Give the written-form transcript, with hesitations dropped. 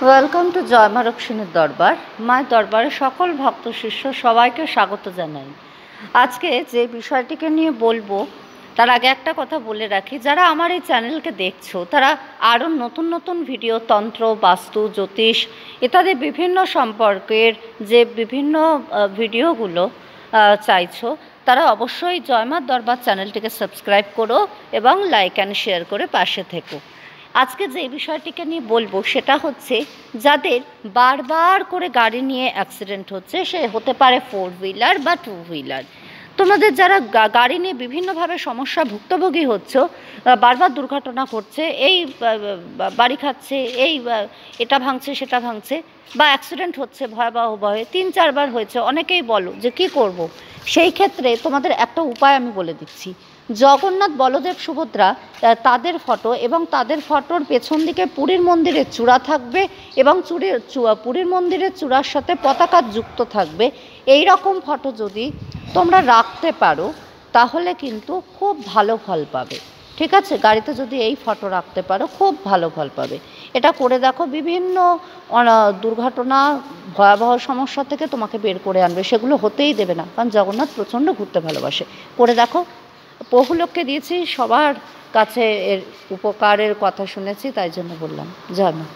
Welcome to জয় মা রক্ষিণীর দরবার। মায়ের দরবারে সকল ভক্ত শিষ্য সবাইকে স্বাগত জানাই। আজকে যে বিষয়টিকে নিয়ে বলবো তার আগে একটা কথা বলে রাখি, যারা আমার এই চ্যানেলকে দেখছো তারা আরও নতুন নতুন ভিডিও, তন্ত্র, বাস্তু, জ্যোতিষ ইত্যাদি বিভিন্ন সম্পর্কের যে বিভিন্ন ভিডিওগুলো চাইছো, তারা অবশ্যই জয় মার দরবার চ্যানেলটিকে সাবস্ক্রাইব করো এবং লাইক অ্যান্ড শেয়ার করে পাশে থেকো। আজকে যে বিষয়টিকে নিয়ে বলবো সেটা হচ্ছে, যাদের বারবার করে গাড়ি নিয়ে অ্যাক্সিডেন্ট হচ্ছে, সে হতে পারে 4 হুইলার বা 2 হুইলার। তোমাদের যারা গাড়ি নিয়ে বিভিন্নভাবে সমস্যা ভুক্তভোগী হচ্ছ, বারবার দুর্ঘটনা ঘটছে, এই বাড়ি খাচ্ছে, এই এটা ভাঙছে সেটা ভাঙছে, বা অ্যাক্সিডেন্ট হচ্ছে ভয়াবহ ভয়ে 3-4 বার হয়েছে, অনেকেই বলো যে কি করব। সেই ক্ষেত্রে তোমাদের একটা উপায় আমি বলে দিচ্ছি। জগন্নাথ, বলদেব, সুভদ্রা তাদের ফটো এবং তাদের ফটোর পেছন দিকে পুরীর মন্দিরের চূড়া থাকবে এবং পুরীর মন্দিরের চূড়ার সাথে পতাকা যুক্ত থাকবে। এই রকম ফটো যদি তোমরা রাখতে পারো তাহলে কিন্তু খুব ভালো ফল পাবে। ঠিক আছে, গাড়িতে যদি এই ফটো রাখতে পারো খুব ভালো ফল পাবে। এটা করে দেখো, বিভিন্ন দুর্ঘটনা, ভয়াবহ সমস্যা থেকে তোমাকে বের করে আনবে। সেগুলো হতেই দেবে না, কারণ জগন্নাথ প্রচণ্ড ঘুরতে ভালোবাসে। করে দেখো। বহু লোককে দিয়েছি, সবার কাছে এর উপকারের কথা শুনেছি, তাই জন্য বললাম। জয় মা।